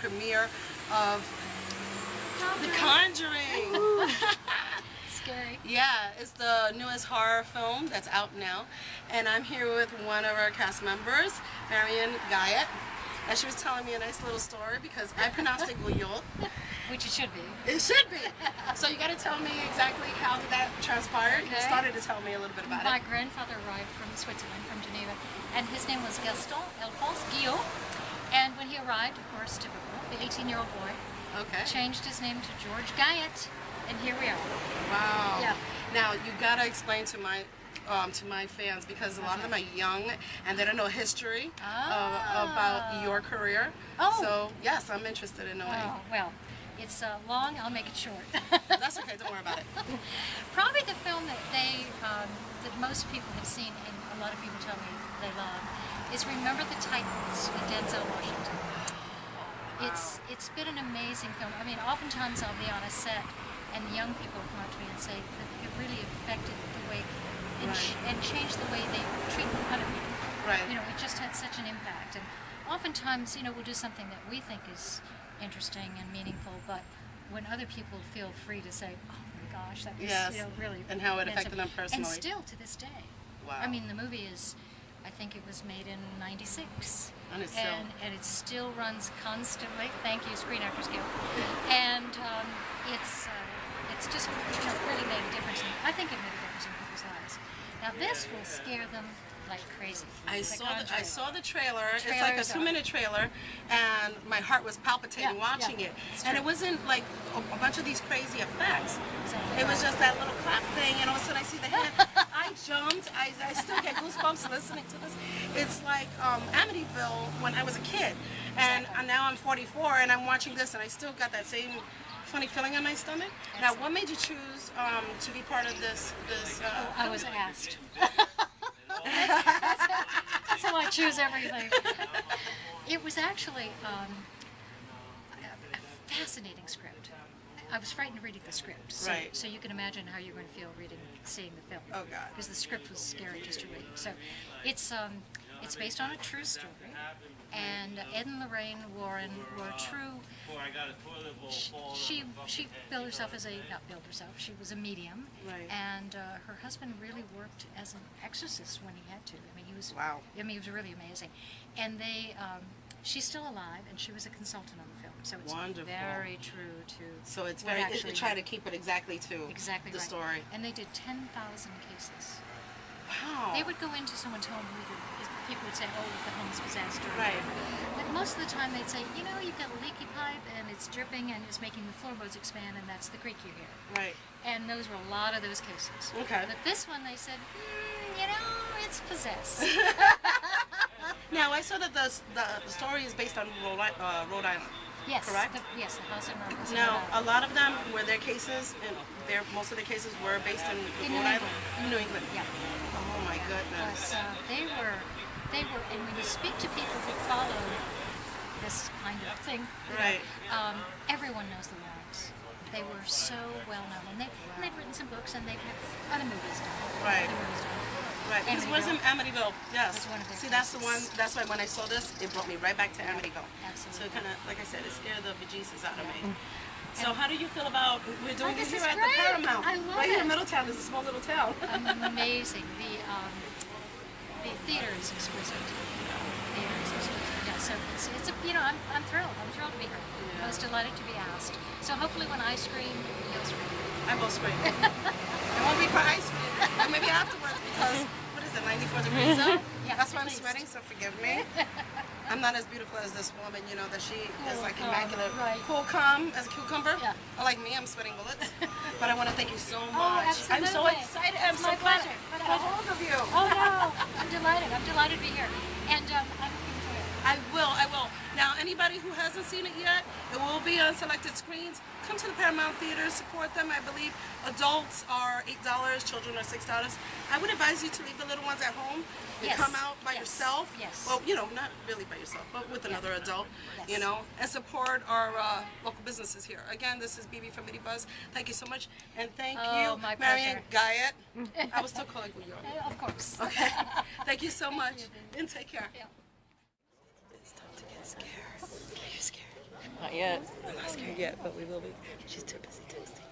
premiere of The Conjuring. Scary. Yeah, it's the newest horror film that's out now. And I'm here with one of our cast members, Marion Guyot. And she was telling me a nice little story because I pronounced it Guyot. Which it should be. It should be. So you got to tell me exactly how did that transpired. Okay. You started to tell me a little bit about My it. grandfather arrived from Switzerland, from Geneva, and his name was Gaston Alphonse Guyot. And when he arrived, of course, typical, the 18-year-old boy, changed his name to George Guyot, and here we are. Wow. Yeah. Now you got to explain to my fans because a lot of them are young and they don't know history about your career. Oh. So yes, I'm interested in knowing. Oh, well, it's long. I'll make it short. That's okay. Don't worry about it. Probably the film that that most people have seen, and a lot of people tell me they love, is Remember the Titans with Denzel Washington. It's been an amazing film. I mean, oftentimes I'll be on a set, and young people come up to me and say that it really affected the way and changed the way they treat other people. Right. You know, it just had such an impact. And oftentimes, you know, we'll do something that we think is interesting and meaningful, but when other people feel free to say, "Oh my gosh, that was you know, really," and how it affected them personally, and still to this day. Wow. I mean, the movie is, I think it was made in '96, and it still runs constantly. Thank you, Screen Actors Guild. And it's just, you know, really made a difference. I think it made a difference in people's lives. Now this will scare them like crazy. I saw the trailer. It's like a 2-minute trailer, and my heart was palpitating watching it. And it wasn't like a bunch of these crazy effects. It was just that little clap thing, and all of a sudden I see the hand. I jumped. I still get goosebumps listening to this. It's like Amityville when I was a kid, and now I'm 44, and I'm watching this, and I still got that same funny feeling in my stomach. Now, what made you choose to be part of this? I was asked. That's how I choose everything. It was actually a fascinating script. I was frightened reading the script, so you can imagine how you're going to feel seeing the film. Oh God! Because the script was scary just to read. So it's based on a true story, and Ed and Lorraine Warren were true. She billed herself as she was a medium, and her husband really worked as an exorcist when he had to. I mean, he was he was really amazing, and she's still alive, and she was a consultant on the film, so it's very true to. So it's very. They try to keep it exactly to the story. And they did 10,000 cases. Wow. They would go into someone's home. People would say, "Oh, the home's possessed," or right. But most of the time, they'd say, "You know, you've got a leaky pipe, and it's dripping, and it's making the floorboards expand, and that's the creak you hear." Right. And those were a lot of those cases. Okay. But this one, they said, "You know, it's possessed." Now, I saw that the story is based on Rhode Island. Yes. Correct? Yes, the house in Rhode Island. Now, a lot of them were their cases, and most of their cases were based in Rhode Island. In New England. Yeah. Oh my goodness. But they were, and when you speak to people who follow this kind of thing, everyone knows the Warrens. They were so well known, and they've written some books, and they've had other movies done. Right. Right. Because where's in Amityville? Yes. See, that's the one. That's why when I saw this, it brought me right back to Amityville. Absolutely. So it kind of, like I said, it scared the bejesus out of me. So how do you feel about we're doing this here at the Paramount? I love right here in Middletown. It's a small little town. Amazing. The theater is exquisite. The theater is exquisite. Yeah. So it's a, you know, I'm thrilled. I'm thrilled to be here. I was delighted to be asked. So hopefully when I scream, you'll scream. I will scream. It won't be for ice cream, but maybe afterwards because what is it, 94 degrees out? Yeah, that's why I'm sweating. So forgive me. I'm not as beautiful as this woman, you know, that she is like immaculate, cool, calm as a cucumber. Yeah. Like me, I'm sweating bullets. But I want to thank you so much. Absolutely. I'm so excited. I'm so glad to get hold of you. Oh no, I'm delighted. I'm delighted to be here, and I'm looking forward. I will. Now, anybody who hasn't seen it yet, it will be on selected screens. Come to the Paramount Theatre, support them. I believe adults are $8, children are $6. I would advise you to leave the little ones at home and come out by yourself. Yes. Well, you know, not really by yourself, but with another adult, you know, and support our local businesses here. Again, this is BB from Middie Buzz. Thank you so much. And thank you, Marion Guyot. I was still calling you. Of course. Okay. Thank you so much. And take care. Yeah. It's time to get scared. Are you scared? Not yet. I'm not scared yet, but we will be. She's too busy texting.